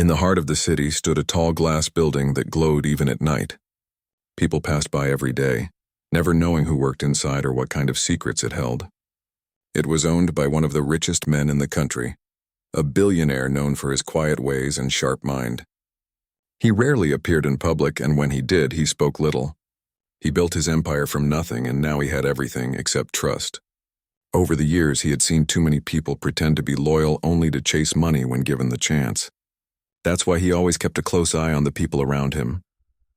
In the heart of the city stood a tall glass building that glowed even at night. People passed by every day, never knowing who worked inside or what kind of secrets it held. It was owned by one of the richest men in the country, a billionaire known for his quiet ways and sharp mind. He rarely appeared in public, and when he did, he spoke little. He built his empire from nothing, and now he had everything except trust. Over the years, he had seen too many people pretend to be loyal only to chase money when given the chance. That's why he always kept a close eye on the people around him.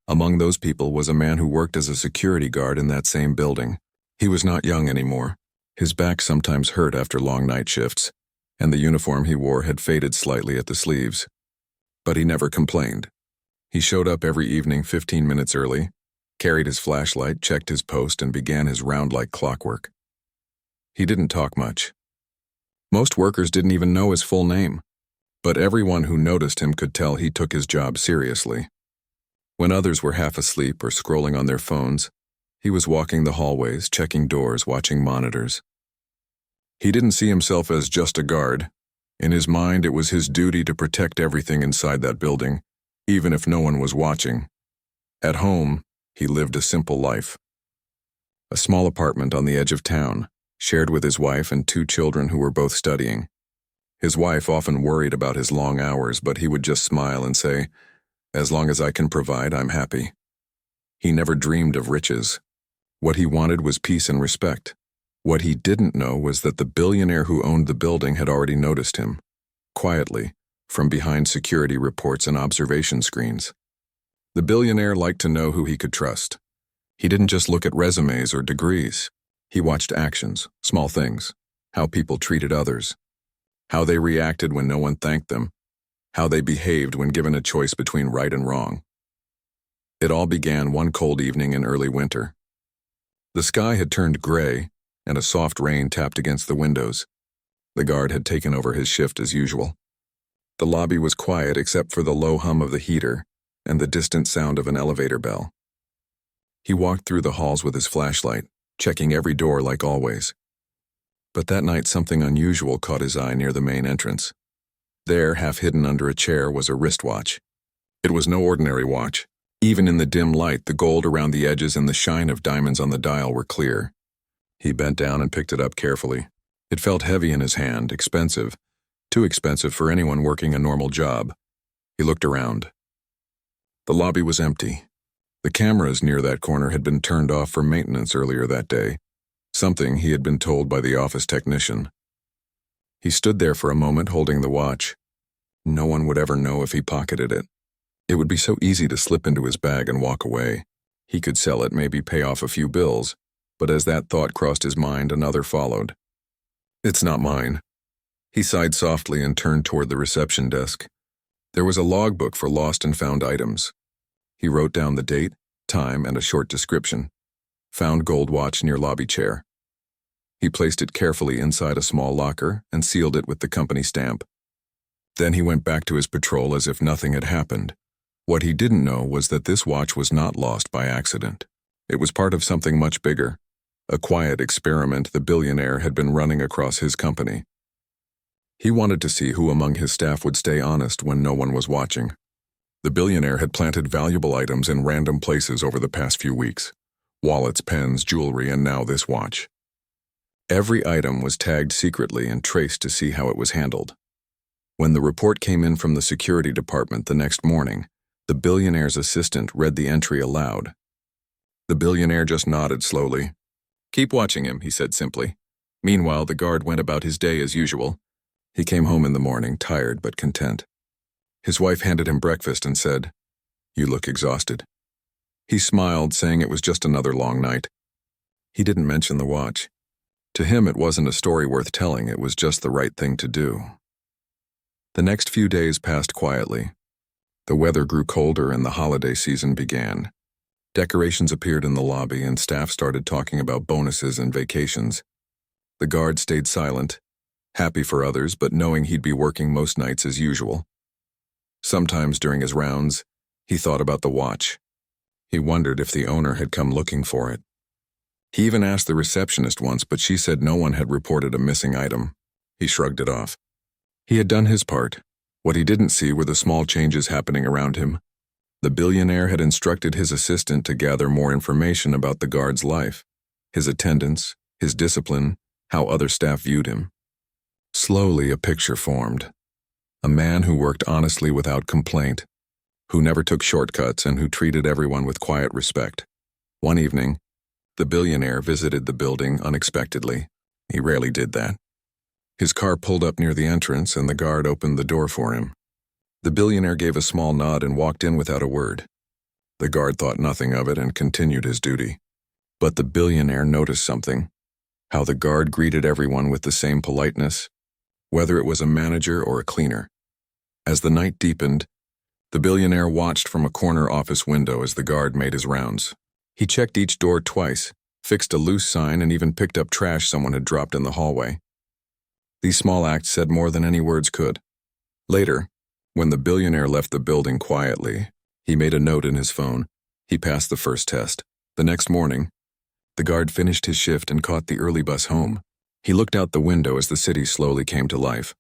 Among those people was a man who worked as a security guard in that same building. He was not young anymore. His back sometimes hurt after long night shifts, and the uniform he wore had faded slightly at the sleeves. But he never complained. He showed up every evening 15 minutes early, carried his flashlight, checked his post, and began his round like clockwork. He didn't talk much. Most workers didn't even know his full name, but everyone who noticed him could tell he took his job seriously. When others were half asleep or scrolling on their phones, he was walking the hallways, checking doors, watching monitors. He didn't see himself as just a guard. In his mind, it was his duty to protect everything inside that building, even if no one was watching. At home, he lived a simple life. A small apartment on the edge of town, shared with his wife and 2 children who were both studying. His wife often worried about his long hours, but he would just smile and say, "As long as I can provide, I'm happy." He never dreamed of riches. What he wanted was peace and respect. What he didn't know was that the billionaire who owned the building had already noticed him, quietly, from behind security reports and observation screens. The billionaire liked to know who he could trust. He didn't just look at resumes or degrees. He watched actions, small things, how people treated others, how they reacted when no one thanked them, how they behaved when given a choice between right and wrong. It all began one cold evening in early winter. The sky had turned gray, and a soft rain tapped against the windows. The guard had taken over his shift as usual. The lobby was quiet except for the low hum of the heater and the distant sound of an elevator bell. He walked through the halls with his flashlight, checking every door like always. But that night something unusual caught his eye near the main entrance. There, half hidden under a chair, was a wristwatch. It was no ordinary watch. Even in the dim light, the gold around the edges and the shine of diamonds on the dial were clear. He bent down and picked it up carefully. It felt heavy in his hand, expensive. Too expensive for anyone working a normal job. He looked around. The lobby was empty. The cameras near that corner had been turned off for maintenance earlier that day, something he had been told by the office technician. He stood there for a moment holding the watch. No one would ever know if he pocketed it. It would be so easy to slip into his bag and walk away. He could sell it, maybe pay off a few bills, but as that thought crossed his mind, another followed. "It's not mine." He sighed softly and turned toward the reception desk. There was a logbook for lost and found items. He wrote down the date, time, and a short description. Found gold watch near lobby chair. He placed it carefully inside a small locker and sealed it with the company stamp. Then he went back to his patrol as if nothing had happened. What he didn't know was that this watch was not lost by accident. It was part of something much bigger, a quiet experiment the billionaire had been running across his company. He wanted to see who among his staff would stay honest when no one was watching. The billionaire had planted valuable items in random places over the past few weeks. Wallets, pens, jewelry, and now this watch. Every item was tagged secretly and traced to see how it was handled. When the report came in from the security department the next morning, the billionaire's assistant read the entry aloud. The billionaire just nodded slowly. "Keep watching him," he said simply. Meanwhile, the guard went about his day as usual. He came home in the morning, tired but content. His wife handed him breakfast and said, "You look exhausted." He smiled, saying it was just another long night. He didn't mention the watch. To him, it wasn't a story worth telling, it was just the right thing to do. The next few days passed quietly. The weather grew colder and the holiday season began. Decorations appeared in the lobby and staff started talking about bonuses and vacations. The guard stayed silent, happy for others but knowing he'd be working most nights as usual. Sometimes during his rounds, he thought about the watch. He wondered if the owner had come looking for it. He even asked the receptionist once, but she said no one had reported a missing item. He shrugged it off. He had done his part. What he didn't see were the small changes happening around him. The billionaire had instructed his assistant to gather more information about the guard's life, his attendance, his discipline, how other staff viewed him. Slowly, a picture formed. A man who worked honestly without complaint, who never took shortcuts and who treated everyone with quiet respect. One evening, the billionaire visited the building unexpectedly. He rarely did that. His car pulled up near the entrance and the guard opened the door for him. The billionaire gave a small nod and walked in without a word. The guard thought nothing of it and continued his duty. But the billionaire noticed something, how the guard greeted everyone with the same politeness, whether it was a manager or a cleaner. As the night deepened, the billionaire watched from a corner office window as the guard made his rounds. He checked each door twice, fixed a loose sign, and even picked up trash someone had dropped in the hallway. These small acts said more than any words could. Later, when the billionaire left the building quietly, he made a note in his phone. He passed the first test. The next morning, the guard finished his shift and caught the early bus home. He looked out the window as the city slowly came to life.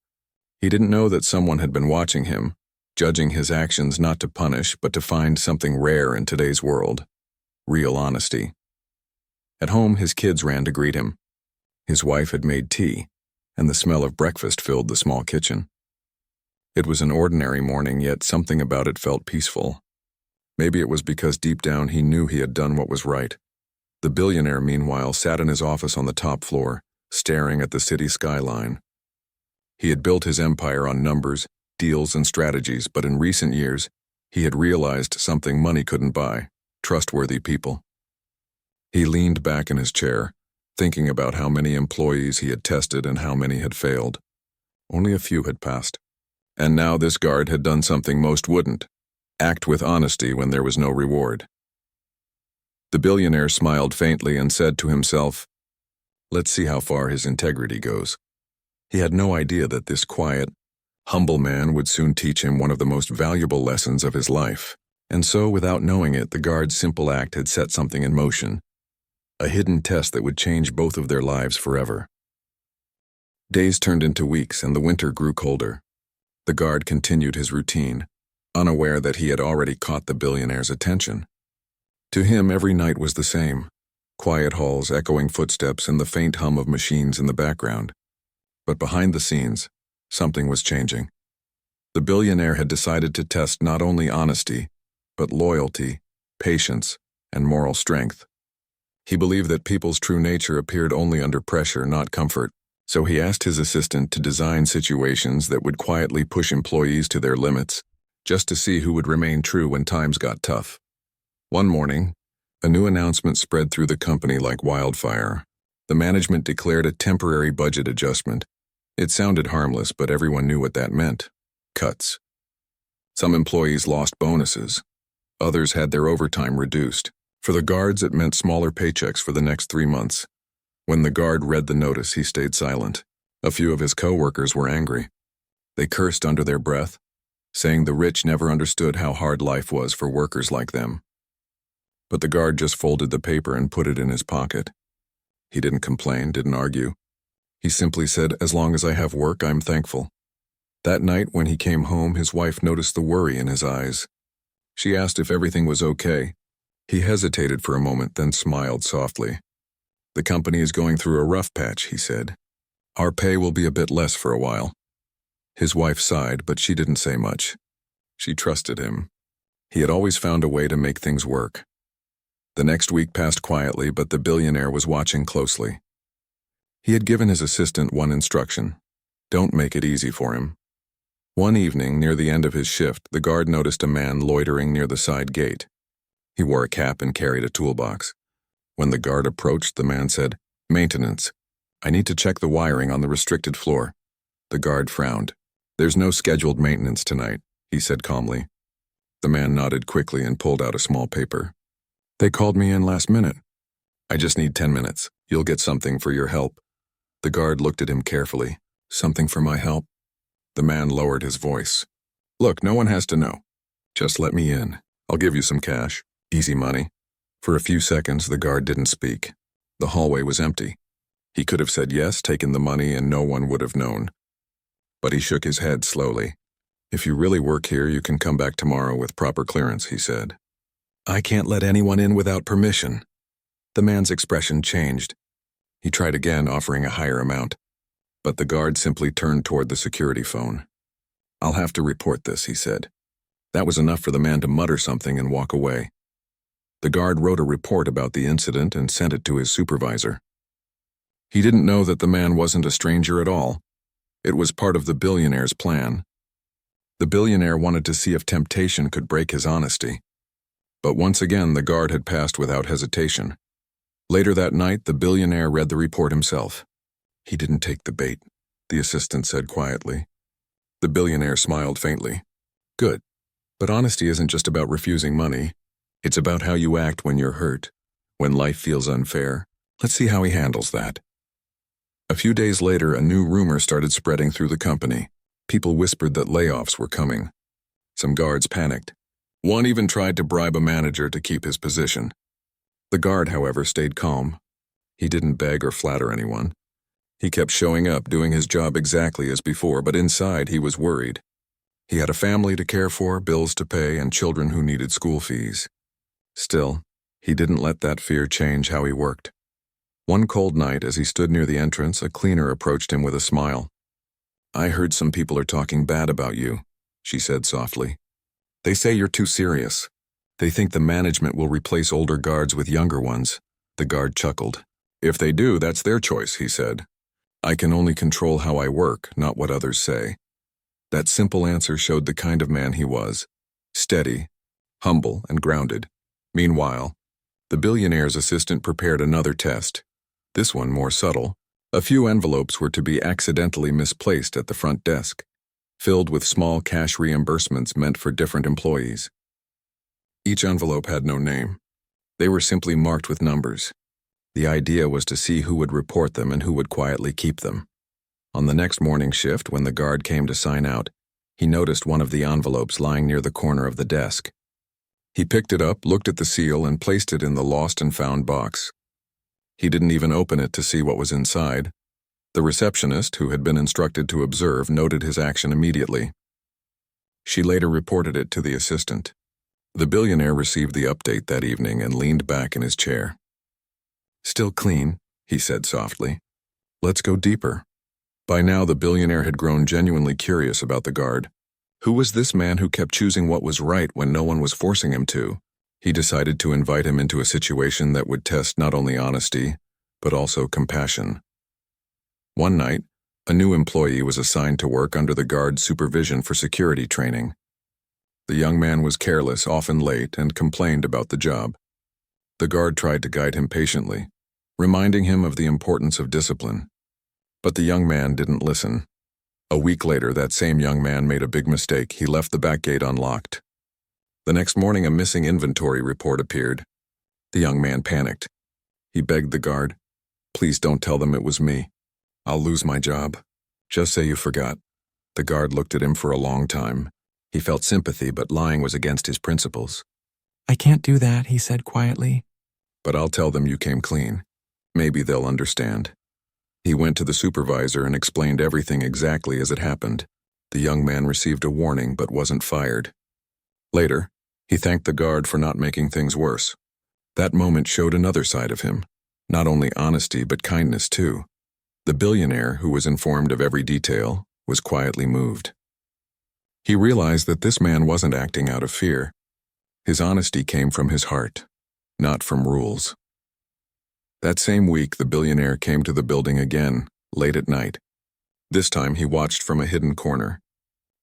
He didn't know that someone had been watching him, judging his actions not to punish but to find something rare in today's world: real honesty. At home, his kids ran to greet him. His wife had made tea, and the smell of breakfast filled the small kitchen. It was an ordinary morning, yet something about it felt peaceful. Maybe it was because deep down he knew he had done what was right. The billionaire, meanwhile, sat in his office on the top floor, staring at the city skyline. He had built his empire on numbers, deals, and strategies, but in recent years, he had realized something money couldn't buy: trustworthy people. He leaned back in his chair, thinking about how many employees he had tested and how many had failed. Only a few had passed. And now this guard had done something most wouldn't: act with honesty when there was no reward. The billionaire smiled faintly and said to himself, "Let's see how far his integrity goes." He had no idea that this quiet, humble man would soon teach him one of the most valuable lessons of his life. And so, without knowing it, the guard's simple act had set something in motion, a hidden test that would change both of their lives forever. Days turned into weeks, and the winter grew colder. The guard continued his routine, unaware that he had already caught the billionaire's attention. To him, every night was the same: quiet halls, echoing footsteps, and the faint hum of machines in the background. But behind the scenes, something was changing. The billionaire had decided to test not only honesty, but loyalty, patience, and moral strength. He believed that people's true nature appeared only under pressure, not comfort. So he asked his assistant to design situations that would quietly push employees to their limits, just to see who would remain true when times got tough. One morning, a new announcement spread through the company like wildfire. The management declared a temporary budget adjustment. It sounded harmless, but everyone knew what that meant: cuts. Some employees lost bonuses. Others had their overtime reduced. For the guards, it meant smaller paychecks for the next 3 months. When the guard read the notice, he stayed silent. A few of his co-workers were angry. They cursed under their breath, saying the rich never understood how hard life was for workers like them. But the guard just folded the paper and put it in his pocket. He didn't complain, didn't argue. He simply said, "As long as I have work, I'm thankful." That night, when he came home, his wife noticed the worry in his eyes. She asked if everything was okay. He hesitated for a moment, then smiled softly. "The company is going through a rough patch," he said. "Our pay will be a bit less for a while." His wife sighed, but she didn't say much. She trusted him. He had always found a way to make things work. The next week passed quietly, but the billionaire was watching closely. He had given his assistant one instruction: don't make it easy for him. One evening, near the end of his shift, the guard noticed a man loitering near the side gate. He wore a cap and carried a toolbox. When the guard approached, the man said, "Maintenance. I need to check the wiring on the restricted floor." The guard frowned. "There's no scheduled maintenance tonight," he said calmly. The man nodded quickly and pulled out a small paper. "They called me in last minute. I just need 10 minutes. You'll get something for your help." The guard looked at him carefully. "Something for my help?" The man lowered his voice. "Look, no one has to know. Just let me in. I'll give you some cash. Easy money." For a few seconds, the guard didn't speak. The hallway was empty. He could have said yes, taken the money, and no one would have known. But he shook his head slowly. If you really work here, you can come back tomorrow with proper clearance, he said. I can't let anyone in without permission. The man's expression changed. He tried again, offering a higher amount, but the guard simply turned toward the security phone. I'll have to report this, he said. That was enough for the man to mutter something and walk away. The guard wrote a report about the incident and sent it to his supervisor. He didn't know that the man wasn't a stranger at all. It was part of the billionaire's plan. The billionaire wanted to see if temptation could break his honesty. But once again, the guard had passed without hesitation. Later that night, the billionaire read the report himself. He didn't take the bait, the assistant said quietly. The billionaire smiled faintly. Good. But honesty isn't just about refusing money. It's about how you act when you're hurt, when life feels unfair. Let's see how he handles that. A few days later, a new rumor started spreading through the company. People whispered that layoffs were coming. Some guards panicked. One even tried to bribe a manager to keep his position. The guard, however, stayed calm. He didn't beg or flatter anyone. He kept showing up, doing his job exactly as before, but inside he was worried. He had a family to care for, bills to pay, and children who needed school fees. Still, he didn't let that fear change how he worked. One cold night, as he stood near the entrance, a cleaner approached him with a smile. I heard some people are talking bad about you, she said softly. They say you're too serious. They think the management will replace older guards with younger ones. The guard chuckled. If they do, that's their choice, he said. I can only control how I work, not what others say. That simple answer showed the kind of man he was. Steady, humble, and grounded. Meanwhile, the billionaire's assistant prepared another test. This one more subtle. A few envelopes were to be accidentally misplaced at the front desk, filled with small cash reimbursements meant for different employees. Each envelope had no name. They were simply marked with numbers. The idea was to see who would report them and who would quietly keep them. On the next morning shift, when the guard came to sign out, he noticed one of the envelopes lying near the corner of the desk. He picked it up, looked at the seal, and placed it in the lost and found box. He didn't even open it to see what was inside. The receptionist, who had been instructed to observe, noted his action immediately. She later reported it to the assistant. The billionaire received the update that evening and leaned back in his chair. Still clean, he said softly. Let's go deeper. By now, the billionaire had grown genuinely curious about the guard. Who was this man who kept choosing what was right when no one was forcing him to? He decided to invite him into a situation that would test not only honesty, but also compassion. One night, a new employee was assigned to work under the guard's supervision for security training. The young man was careless, often late, and complained about the job. The guard tried to guide him patiently, reminding him of the importance of discipline. But the young man didn't listen. A week later, that same young man made a big mistake. He left the back gate unlocked. The next morning, a missing inventory report appeared. The young man panicked. He begged the guard, "Please don't tell them it was me. I'll lose my job. Just say you forgot." The guard looked at him for a long time. He felt sympathy, but lying was against his principles. I can't do that, he said quietly. But I'll tell them you came clean. Maybe they'll understand. He went to the supervisor and explained everything exactly as it happened. The young man received a warning but wasn't fired. Later, he thanked the guard for not making things worse. That moment showed another side of him. Not only honesty, but kindness too. The billionaire, who was informed of every detail, was quietly moved. He realized that this man wasn't acting out of fear. His honesty came from his heart, not from rules. That same week, the billionaire came to the building again, late at night. This time, he watched from a hidden corner.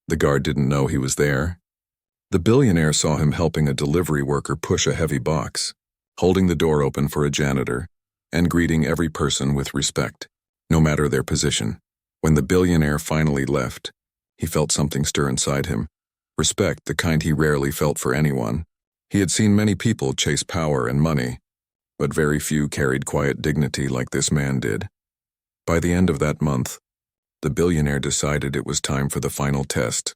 The guard didn't know he was there. The billionaire saw him helping a delivery worker push a heavy box, holding the door open for a janitor, and greeting every person with respect, no matter their position. When the billionaire finally left, he felt something stir inside him. Respect, the kind he rarely felt for anyone. He had seen many people chase power and money, but very few carried quiet dignity like this man did. By the end of that month, the billionaire decided it was time for the final test,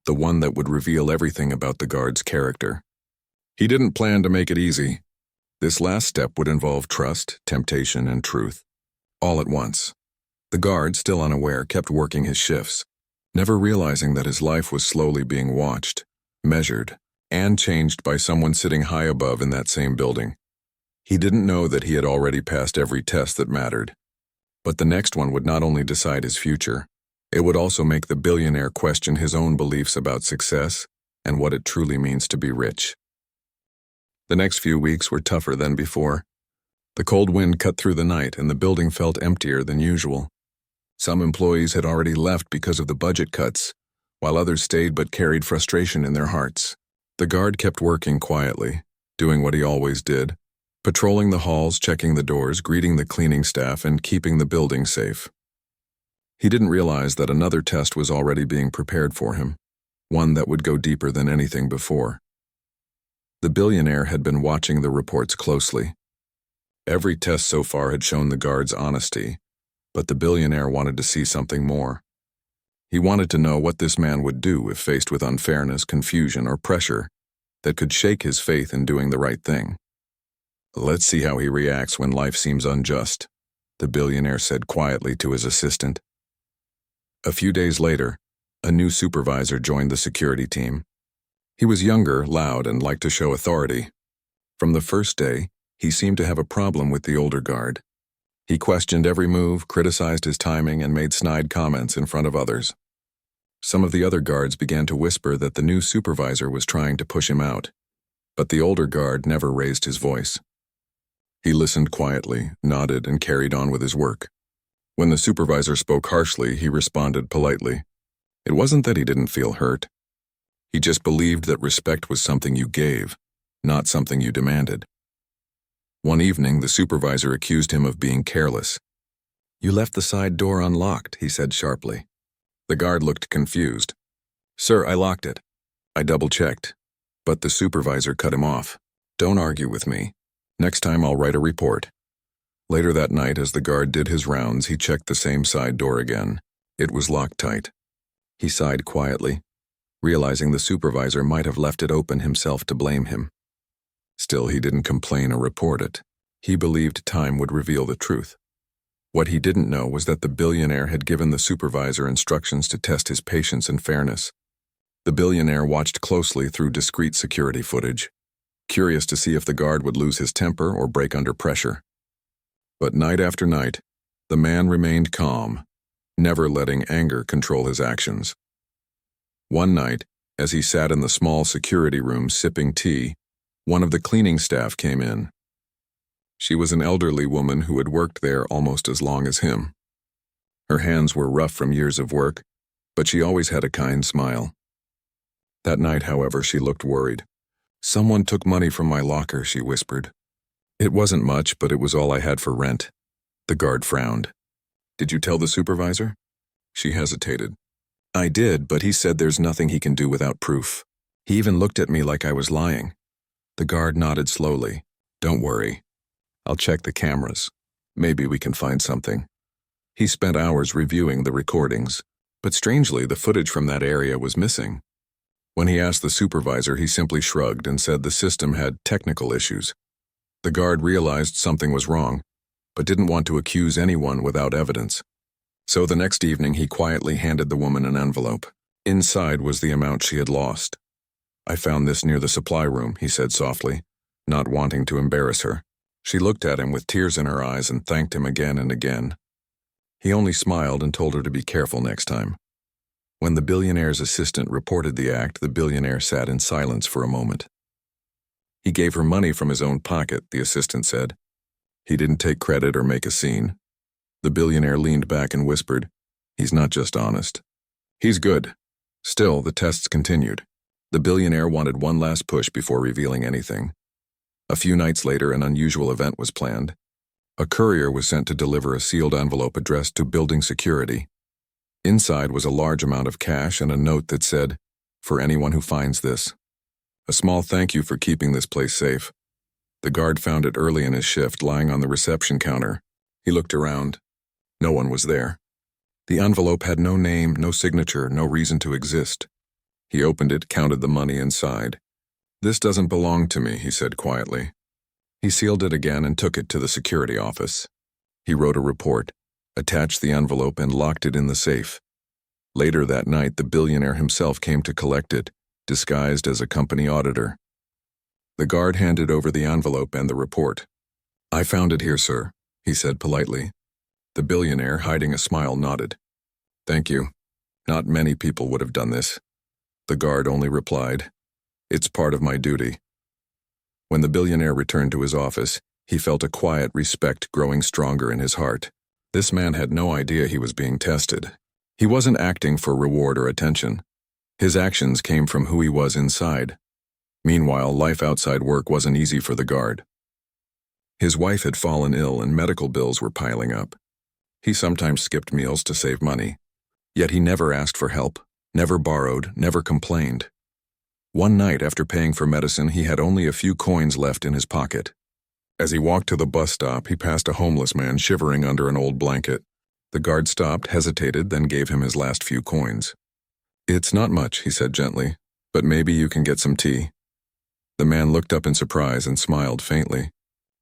the one that would reveal everything about the guard's character. He didn't plan to make it easy. This last step would involve trust, temptation, and truth, all at once. The guard, still unaware, kept working his shifts. never realizing that his life was slowly being watched, measured, and changed by someone sitting high above in that same building. He didn't know that he had already passed every test that mattered. But the next one would not only decide his future, it would also make the billionaire question his own beliefs about success and what it truly means to be rich. The next few weeks were tougher than before. The cold wind cut through the night and the building felt emptier than usual. Some employees had already left because of the budget cuts, while others stayed but carried frustration in their hearts. The guard kept working quietly, doing what he always did, patrolling the halls, checking the doors, greeting the cleaning staff, and keeping the building safe. He didn't realize that another test was already being prepared for him, one that would go deeper than anything before. The billionaire had been watching the reports closely. Every test so far had shown the guard's honesty, but the billionaire wanted to see something more. He wanted to know what this man would do if faced with unfairness, confusion, or pressure that could shake his faith in doing the right thing. "Let's see how he reacts when life seems unjust," the billionaire said quietly to his assistant. A few days later, a new supervisor joined the security team. He was younger, loud, and liked to show authority. From the first day, he seemed to have a problem with the older guard. He questioned every move, criticized his timing, and made snide comments in front of others. Some of the other guards began to whisper that the new supervisor was trying to push him out, but the older guard never raised his voice. He listened quietly, nodded, and carried on with his work. When the supervisor spoke harshly, he responded politely. It wasn't that he didn't feel hurt. He just believed that respect was something you gave, not something you demanded. One evening, the supervisor accused him of being careless. "You left the side door unlocked," he said sharply. The guard looked confused. "Sir, I locked it. I double-checked." But the supervisor cut him off. "Don't argue with me. Next time I'll write a report." Later that night, as the guard did his rounds, he checked the same side door again. It was locked tight. He sighed quietly, realizing the supervisor might have left it open himself to blame him. Still, he didn't complain or report it. He believed time would reveal the truth. What he didn't know was that the billionaire had given the supervisor instructions to test his patience and fairness. The billionaire watched closely through discreet security footage, curious to see if the guard would lose his temper or break under pressure. But night after night, the man remained calm, never letting anger control his actions. One night, as he sat in the small security room sipping tea, one of the cleaning staff came in. She was an elderly woman who had worked there almost as long as him. Her hands were rough from years of work, but she always had a kind smile. That night, however, she looked worried. "Someone took money from my locker," she whispered. "It wasn't much, but it was all I had for rent." The guard frowned. "Did you tell the supervisor?" She hesitated. "I did, but he said there's nothing he can do without proof. He even looked at me like I was lying." The guard nodded slowly. "Don't worry. I'll check the cameras. Maybe we can find something." He spent hours reviewing the recordings, but strangely, the footage from that area was missing. When he asked the supervisor, he simply shrugged and said the system had technical issues. The guard realized something was wrong, but didn't want to accuse anyone without evidence. So the next evening, he quietly handed the woman an envelope. Inside was the amount she had lost. "I found this near the supply room," he said softly, not wanting to embarrass her. She looked at him with tears in her eyes and thanked him again and again. He only smiled and told her to be careful next time. When the billionaire's assistant reported the act, the billionaire sat in silence for a moment. "He gave her money from his own pocket," the assistant said. "He didn't take credit or make a scene." The billionaire leaned back and whispered, "He's not just honest. He's good." Still, the tests continued. The billionaire wanted one last push before revealing anything. A few nights later, an unusual event was planned. A courier was sent to deliver a sealed envelope addressed to building security. Inside was a large amount of cash and a note that said, "For anyone who finds this. A small thank you for keeping this place safe." The guard found it early in his shift, lying on the reception counter. He looked around. No one was there. The envelope had no name, no signature, no reason to exist. He opened it, counted the money, and sighed. "This doesn't belong to me," he said quietly. He sealed it again and took it to the security office. He wrote a report, attached the envelope, and locked it in the safe. Later that night, the billionaire himself came to collect it, disguised as a company auditor. The guard handed over the envelope and the report. "I found it here, sir," he said politely. The billionaire, hiding a smile, nodded. "Thank you. Not many people would have done this." The guard only replied, "It's part of my duty." When the billionaire returned to his office, he felt a quiet respect growing stronger in his heart. This man had no idea he was being tested. He wasn't acting for reward or attention. His actions came from who he was inside. Meanwhile, life outside work wasn't easy for the guard. His wife had fallen ill and medical bills were piling up. He sometimes skipped meals to save money. Yet he never asked for help, never borrowed, never complained. One night after paying for medicine, he had only a few coins left in his pocket. As he walked to the bus stop, he passed a homeless man shivering under an old blanket. The guard stopped, hesitated, then gave him his last few coins. "It's not much," he said gently, "but maybe you can get some tea." The man looked up in surprise and smiled faintly.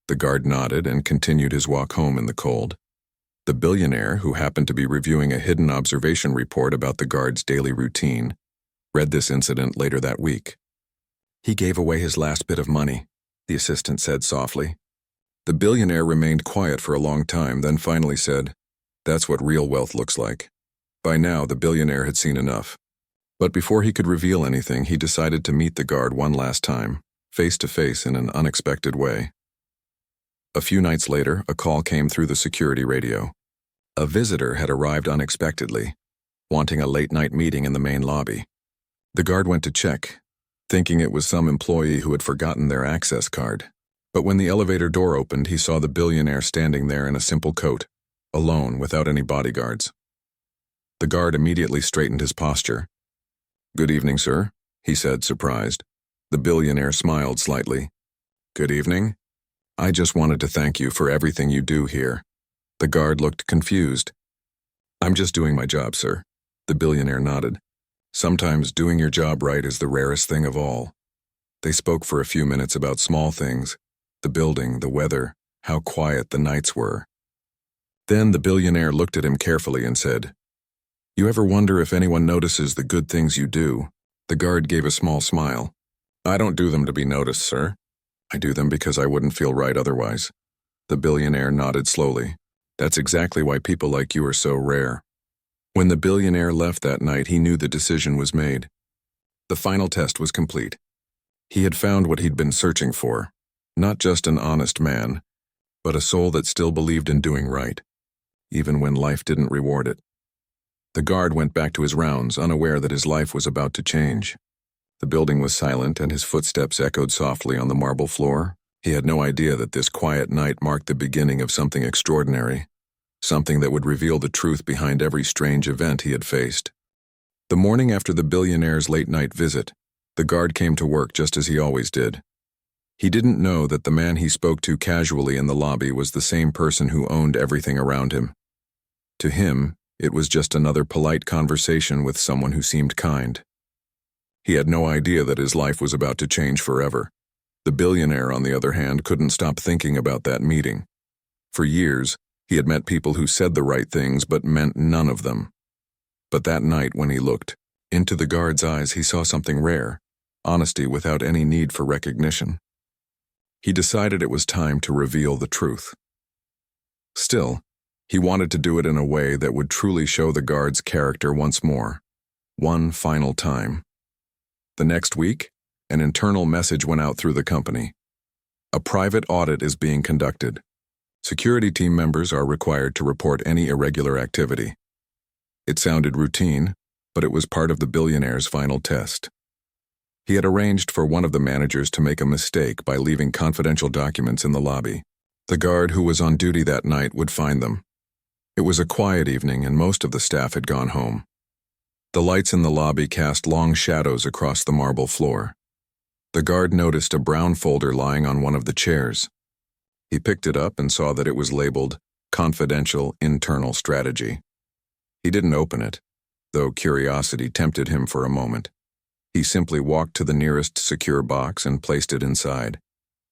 The guard nodded and continued his walk home in the cold. The billionaire, who happened to be reviewing a hidden observation report about the guard's daily routine, read this incident later that week. "He gave away his last bit of money," the assistant said softly. The billionaire remained quiet for a long time, then finally said, "That's what real wealth looks like." By now, the billionaire had seen enough. But before he could reveal anything, he decided to meet the guard one last time, face to face in an unexpected way. A few nights later, a call came through the security radio. A visitor had arrived unexpectedly, wanting a late-night meeting in the main lobby. The guard went to check, thinking it was some employee who had forgotten their access card. But when the elevator door opened, he saw the billionaire standing there in a simple coat, alone, without any bodyguards. The guard immediately straightened his posture. "Good evening, sir," he said, surprised. The billionaire smiled slightly. "Good evening. I just wanted to thank you for everything you do here." The guard looked confused. "I'm just doing my job, sir." The billionaire nodded. "Sometimes doing your job right is the rarest thing of all." They spoke for a few minutes about small things, the building, the weather, how quiet the nights were. Then the billionaire looked at him carefully and said, "You ever wonder if anyone notices the good things you do?" The guard gave a small smile. "I don't do them to be noticed, sir. I do them because I wouldn't feel right otherwise." The billionaire nodded slowly. "That's exactly why people like you are so rare." When the billionaire left that night, he knew the decision was made. The final test was complete. He had found what he'd been searching for, not just an honest man, but a soul that still believed in doing right, even when life didn't reward it. The guard went back to his rounds, unaware that his life was about to change. The building was silent and his footsteps echoed softly on the marble floor. He had no idea that this quiet night marked the beginning of something extraordinary, something that would reveal the truth behind every strange event he had faced. The morning after the billionaire's late-night visit, the guard came to work just as he always did. He didn't know that the man he spoke to casually in the lobby was the same person who owned everything around him. To him, it was just another polite conversation with someone who seemed kind. He had no idea that his life was about to change forever. The billionaire, on the other hand, couldn't stop thinking about that meeting. For years, he had met people who said the right things but meant none of them. But that night, when he looked into the guard's eyes, he saw something rare, honesty without any need for recognition. He decided it was time to reveal the truth. Still, he wanted to do it in a way that would truly show the guard's character once more, one final time. The next week, an internal message went out through the company. A private audit is being conducted. Security team members are required to report any irregular activity. It sounded routine, but it was part of the billionaire's final test. He had arranged for one of the managers to make a mistake by leaving confidential documents in the lobby. The guard who was on duty that night would find them. It was a quiet evening and most of the staff had gone home. The lights in the lobby cast long shadows across the marble floor. The guard noticed a brown folder lying on one of the chairs. He picked it up and saw that it was labeled Confidential Internal Strategy. He didn't open it, though curiosity tempted him for a moment. He simply walked to the nearest secure box and placed it inside.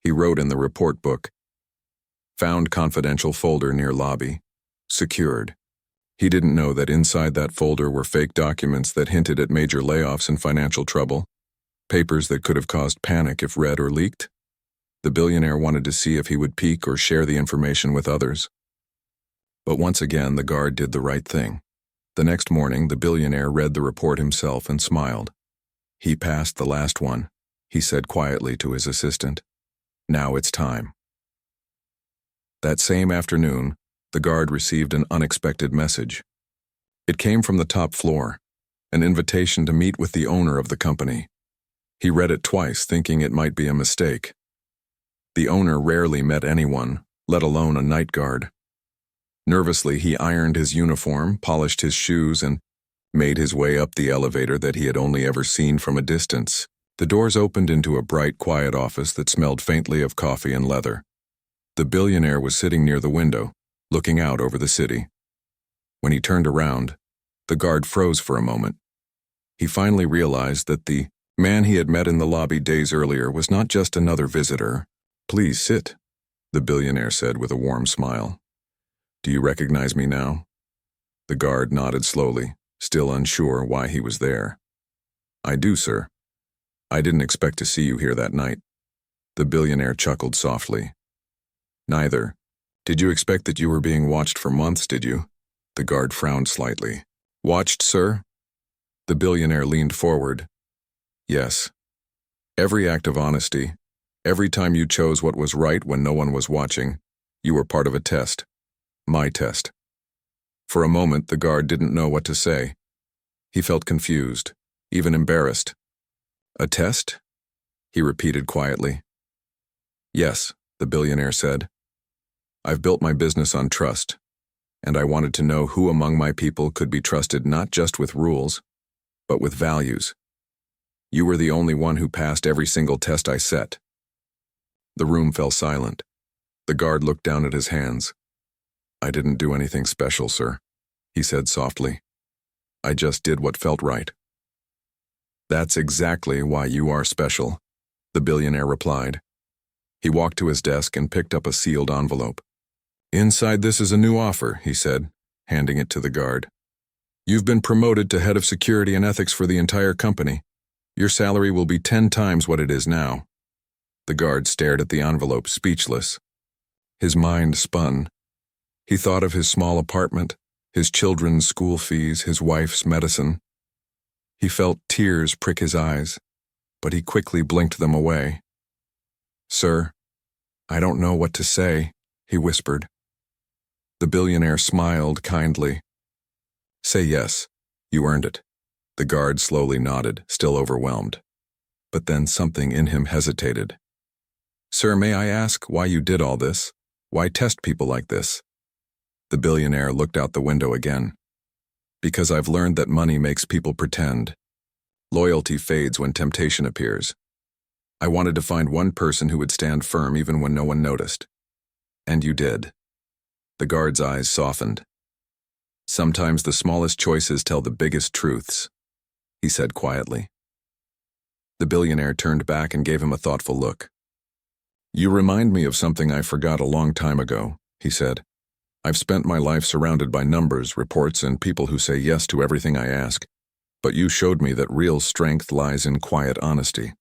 He wrote in the report book, "Found confidential folder near lobby. Secured." He didn't know that inside that folder were fake documents that hinted at major layoffs and financial trouble, papers that could have caused panic if read or leaked. The billionaire wanted to see if he would peek or share the information with others. But once again, the guard did the right thing. The next morning, the billionaire read the report himself and smiled. He passed the last one, he said quietly to his assistant. Now it's time. That same afternoon, the guard received an unexpected message. It came from the top floor, an invitation to meet with the owner of the company. He read it twice, thinking it might be a mistake. The owner rarely met anyone, let alone a night guard. Nervously, he ironed his uniform, polished his shoes, and made his way up the elevator that he had only ever seen from a distance. The doors opened into a bright, quiet office that smelled faintly of coffee and leather. The billionaire was sitting near the window, looking out over the city. When he turned around, the guard froze for a moment. He finally realized that the man he had met in the lobby days earlier was not just another visitor. "Please sit," the billionaire said with a warm smile. "Do you recognize me now?" The guard nodded slowly, still unsure why he was there. "I do, sir. I didn't expect to see you here that night." The billionaire chuckled softly. "Neither. Did you expect that you were being watched for months, did you?" The guard frowned slightly. "Watched, sir?" The billionaire leaned forward. "Yes. Every act of honesty, every time you chose what was right when no one was watching, you were part of a test. My test." For a moment, the guard didn't know what to say. He felt confused, even embarrassed. "A test?" he repeated quietly. "Yes," the billionaire said. "I've built my business on trust, and I wanted to know who among my people could be trusted not just with rules, but with values. You were the only one who passed every single test I set." The room fell silent. The guard looked down at his hands. "I didn't do anything special, sir," he said softly. "I just did what felt right." "That's exactly why you are special," the billionaire replied. He walked to his desk and picked up a sealed envelope. "Inside this is a new offer," he said, handing it to the guard. "You've been promoted to head of security and ethics for the entire company. Your salary will be 10 times what it is now." The guard stared at the envelope, speechless. His mind spun. He thought of his small apartment, his children's school fees, his wife's medicine. He felt tears prick his eyes, but he quickly blinked them away. "Sir, I don't know what to say," he whispered. The billionaire smiled kindly. "Say yes. You earned it." The guard slowly nodded, still overwhelmed. But then something in him hesitated. "Sir, may I ask why you did all this? Why test people like this?" The billionaire looked out the window again. "Because I've learned that money makes people pretend. Loyalty fades when temptation appears. I wanted to find one person who would stand firm even when no one noticed. And you did." The guard's eyes softened. "Sometimes the smallest choices tell the biggest truths," he said quietly. The billionaire turned back and gave him a thoughtful look. "You remind me of something I forgot a long time ago," he said. "I've spent my life surrounded by numbers, reports, and people who say yes to everything I ask. But you showed me that real strength lies in quiet honesty."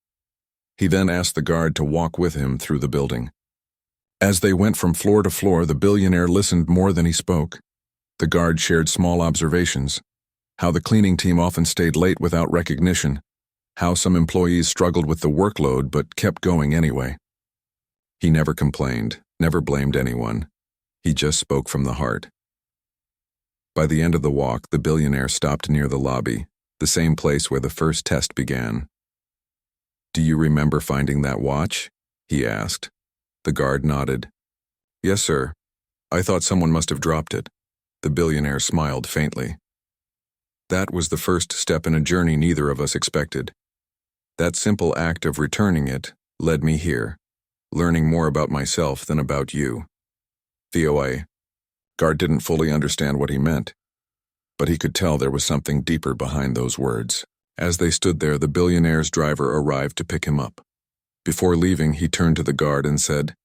He then asked the guard to walk with him through the building. As they went from floor to floor, the billionaire listened more than he spoke. The guard shared small observations: how the cleaning team often stayed late without recognition, how some employees struggled with the workload but kept going anyway. He never complained, never blamed anyone. He just spoke from the heart. By the end of the walk, the billionaire stopped near the lobby, the same place where the first test began. "Do you remember finding that watch?" he asked. The guard nodded. "Yes, sir. I thought someone must have dropped it." The billionaire smiled faintly. "That was the first step in a journey neither of us expected. That simple act of returning it led me here, learning more about myself than about you." VOA. Guard didn't fully understand what he meant, but he could tell there was something deeper behind those words. As they stood there, the billionaire's driver arrived to pick him up. Before leaving, he turned to the guard and said,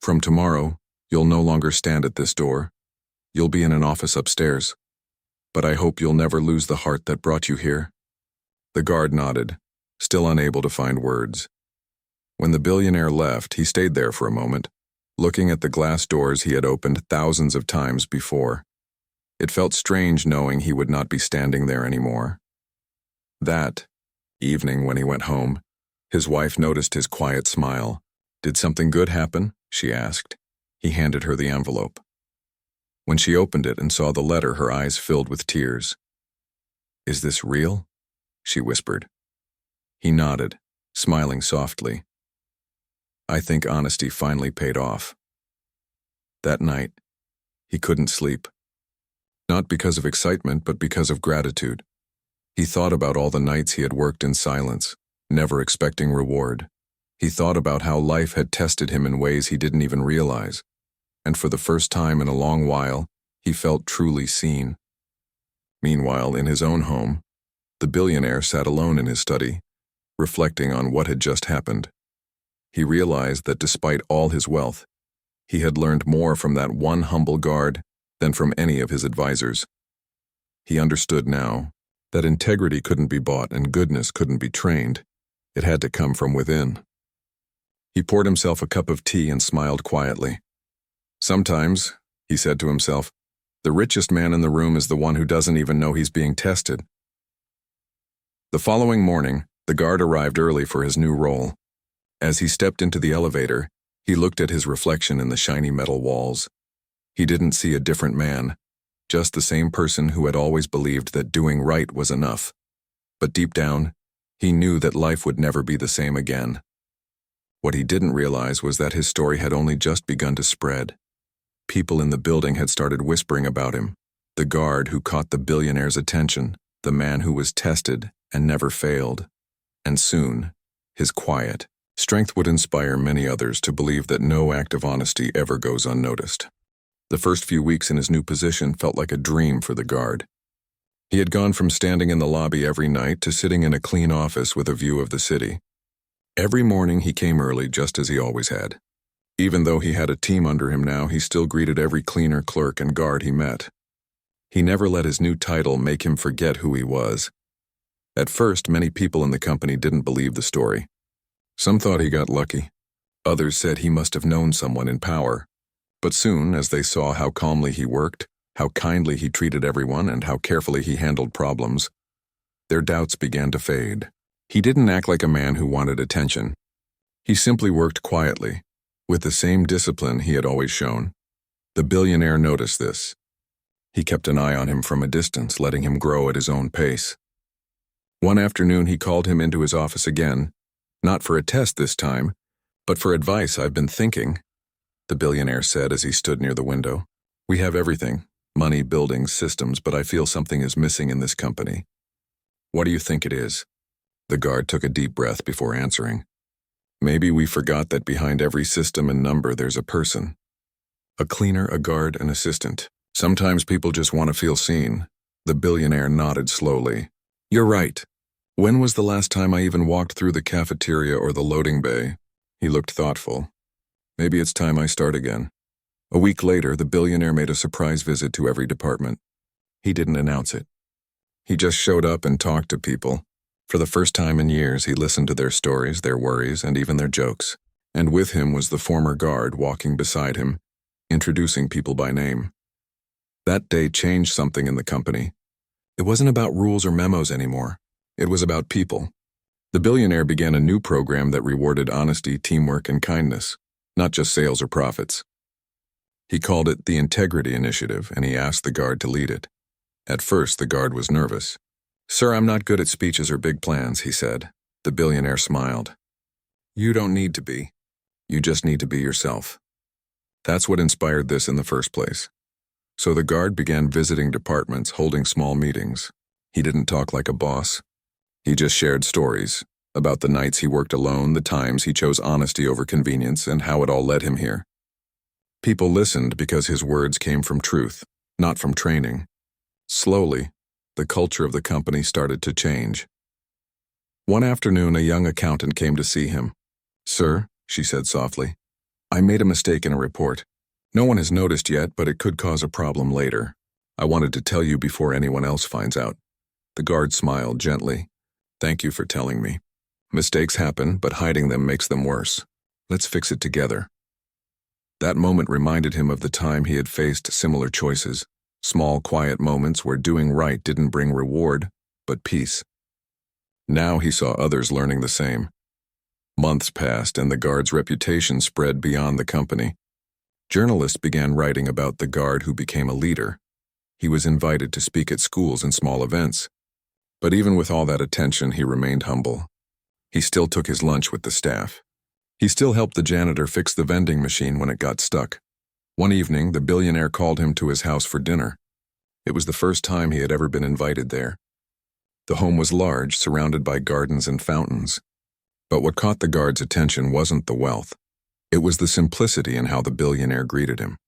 "From tomorrow, you'll no longer stand at this door. You'll be in an office upstairs. But I hope you'll never lose the heart that brought you here." The guard nodded, still unable to find words. When the billionaire left, he stayed there for a moment, looking at the glass doors he had opened thousands of times before. It felt strange knowing he would not be standing there anymore. That evening when he went home, his wife noticed his quiet smile. "Did something good happen?" she asked. He handed her the envelope. When she opened it and saw the letter, her eyes filled with tears. "Is this real?" she whispered. He nodded, smiling softly. "I think honesty finally paid off." That night, he couldn't sleep. Not because of excitement, but because of gratitude. He thought about all the nights he had worked in silence, never expecting reward. He thought about how life had tested him in ways he didn't even realize. And for the first time in a long while, he felt truly seen. Meanwhile, in his own home, the billionaire sat alone in his study, reflecting on what had just happened. He realized that despite all his wealth, he had learned more from that one humble guard than from any of his advisors. He understood now that integrity couldn't be bought and goodness couldn't be trained. It had to come from within. He poured himself a cup of tea and smiled quietly. "Sometimes," he said to himself, "the richest man in the room is the one who doesn't even know he's being tested." The following morning, the guard arrived early for his new role. As he stepped into the elevator, he looked at his reflection in the shiny metal walls. He didn't see a different man, just the same person who had always believed that doing right was enough. But deep down, he knew that life would never be the same again. What he didn't realize was that his story had only just begun to spread. People in the building had started whispering about him, the guard who caught the billionaire's attention, the man who was tested and never failed. And soon, his quiet strength would inspire many others to believe that no act of honesty ever goes unnoticed. The first few weeks in his new position felt like a dream for the guard. He had gone from standing in the lobby every night to sitting in a clean office with a view of the city. Every morning he came early just as he always had. Even though he had a team under him now, he still greeted every cleaner, clerk, and guard he met. He never let his new title make him forget who he was. At first, many people in the company didn't believe the story. Some thought he got lucky. Others said he must have known someone in power. But soon, as they saw how calmly he worked, how kindly he treated everyone, and how carefully he handled problems, their doubts began to fade. He didn't act like a man who wanted attention. He simply worked quietly, with the same discipline he had always shown. The billionaire noticed this. He kept an eye on him from a distance, letting him grow at his own pace. One afternoon he called him into his office again, not for a test this time, but for advice. "I've been thinking," the billionaire said as he stood near the window. "We have everything, money, buildings, systems, but I feel something is missing in this company." "What do you think it is?" The guard took a deep breath before answering. "Maybe we forgot that behind every system and number there's a person. A cleaner, a guard, an assistant. Sometimes people just want to feel seen." The billionaire nodded slowly. "You're right. When was the last time I even walked through the cafeteria or the loading bay?" He looked thoughtful. "Maybe it's time I start again." A week later, the billionaire made a surprise visit to every department. He didn't announce it. He just showed up and talked to people. For the first time in years, he listened to their stories, their worries, and even their jokes. And with him was the former guard walking beside him, introducing people by name. That day changed something in the company. It wasn't about rules or memos anymore. It was about people. The billionaire began a new program that rewarded honesty, teamwork, and kindness, not just sales or profits. He called it the Integrity Initiative, and he asked the guard to lead it. At first, the guard was nervous. "Sir, I'm not good at speeches or big plans," he said. The billionaire smiled. "You don't need to be. You just need to be yourself." That's what inspired this in the first place. So the guard began visiting departments, holding small meetings. He didn't talk like a boss. He just shared stories about the nights he worked alone, the times he chose honesty over convenience, and how it all led him here. People listened because his words came from truth, not from training. Slowly, the culture of the company started to change. One afternoon, a young accountant came to see him. "Sir," she said softly, "I made a mistake in a report. No one has noticed yet, but it could cause a problem later." I wanted to tell you before anyone else finds out. The guard smiled gently. Thank you for telling me. Mistakes happen, but hiding them makes them worse. Let's fix it together. That moment reminded him of the time he had faced similar choices, small, quiet moments where doing right didn't bring reward, but peace. Now he saw others learning the same. Months passed and the guard's reputation spread beyond the company. Journalists began writing about the guard who became a leader. He was invited to speak at schools and small events. But even with all that attention, he remained humble. He still took his lunch with the staff. He still helped the janitor fix the vending machine when it got stuck. One evening, the billionaire called him to his house for dinner. It was the first time he had ever been invited there. The home was large, surrounded by gardens and fountains. But what caught the guard's attention wasn't the wealth. It was the simplicity in how the billionaire greeted him.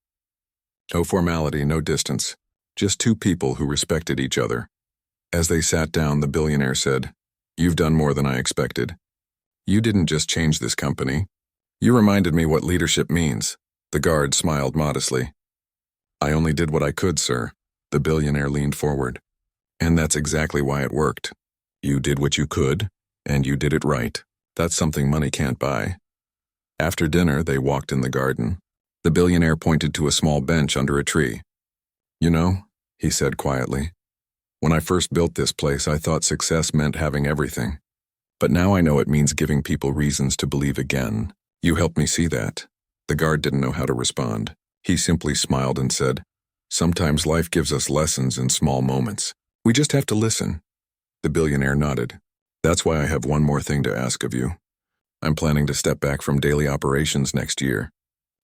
No formality, no distance. Just two people who respected each other. As they sat down, the billionaire said, "You've done more than I expected. You didn't just change this company. You reminded me what leadership means." The guard smiled modestly. "I only did what I could, sir." The billionaire leaned forward. "And that's exactly why it worked. You did what you could, and you did it right. That's something money can't buy." After dinner, they walked in the garden. The billionaire pointed to a small bench under a tree. "You know," he said quietly, "when I first built this place, I thought success meant having everything. But now I know it means giving people reasons to believe again. You helped me see that." The guard didn't know how to respond. He simply smiled and said, "Sometimes life gives us lessons in small moments. We just have to listen." The billionaire nodded. "That's why I have one more thing to ask of you. I'm planning to step back from daily operations next year.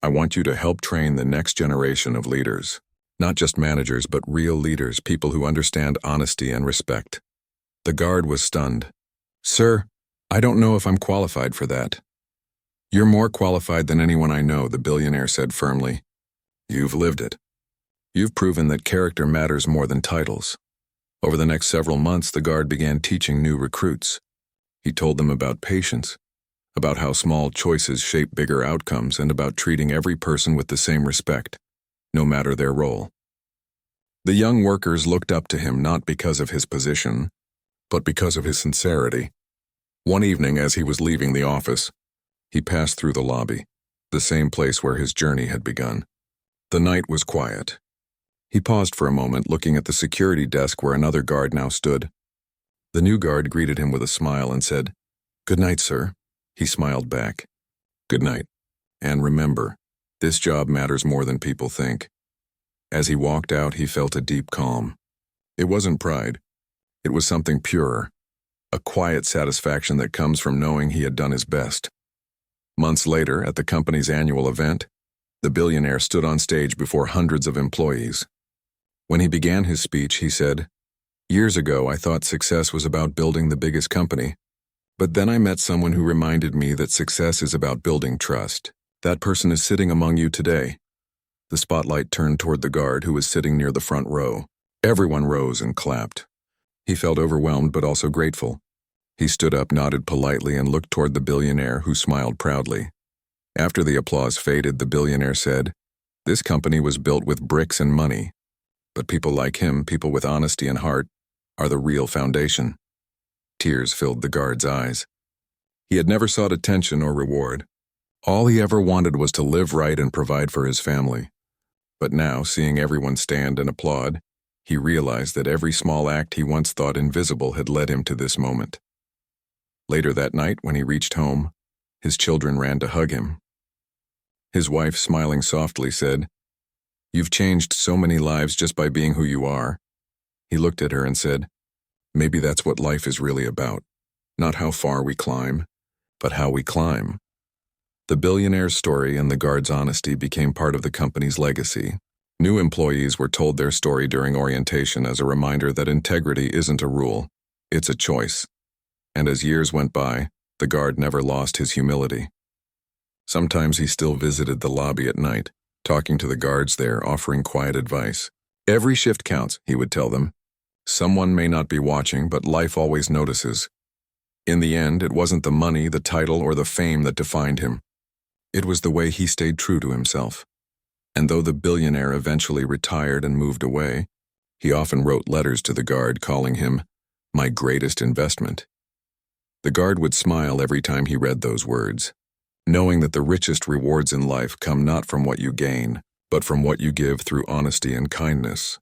I want you to help train the next generation of leaders. Not just managers, but real leaders, people who understand honesty and respect." The guard was stunned. "Sir, I don't know if I'm qualified for that." "You're more qualified than anyone I know," the billionaire said firmly. "You've lived it. You've proven that character matters more than titles." Over the next several months, the guard began teaching new recruits. He told them about patience, about how small choices shape bigger outcomes, and about treating every person with the same respect, no matter their role. The young workers looked up to him not because of his position, but because of his sincerity. One evening, as he was leaving the office, he passed through the lobby, the same place where his journey had begun. The night was quiet. He paused for a moment, looking at the security desk where another guard now stood. The new guard greeted him with a smile and said, "Good night, sir." He smiled back. "Good night. And remember, this job matters more than people think." As he walked out, he felt a deep calm. It wasn't pride. It was something purer, a quiet satisfaction that comes from knowing he had done his best. Months later, at the company's annual event, the billionaire stood on stage before hundreds of employees. When he began his speech, he said, "Years ago, I thought success was about building the biggest company. But then I met someone who reminded me that success is about building trust. That person is sitting among you today." The spotlight turned toward the guard, who was sitting near the front row. Everyone rose and clapped. He felt overwhelmed but also grateful. He stood up, nodded politely, and looked toward the billionaire, who smiled proudly. After the applause faded, the billionaire said, "This company was built with bricks and money. But people like him, people with honesty and heart, are the real foundation." Tears filled the guard's eyes. He had never sought attention or reward. All he ever wanted was to live right and provide for his family. But now, seeing everyone stand and applaud, he realized that every small act he once thought invisible had led him to this moment. Later that night, when he reached home, his children ran to hug him. His wife, smiling softly, said, "You've changed so many lives just by being who you are." He looked at her and said, "Maybe that's what life is really about. Not how far we climb, but how we climb." The billionaire's story and the guard's honesty became part of the company's legacy. New employees were told their story during orientation as a reminder that integrity isn't a rule, it's a choice. And as years went by, the guard never lost his humility. Sometimes he still visited the lobby at night, talking to the guards there, offering quiet advice. "Every shift counts," he would tell them. "Someone may not be watching, but life always notices." In the end, it wasn't the money, the title, or the fame that defined him. It was the way he stayed true to himself. And though the billionaire eventually retired and moved away, He often wrote letters to the guard calling him my greatest investment. The guard would smile every time he read those words, knowing that the richest rewards in life come not from what you gain, but from what you give through honesty and kindness.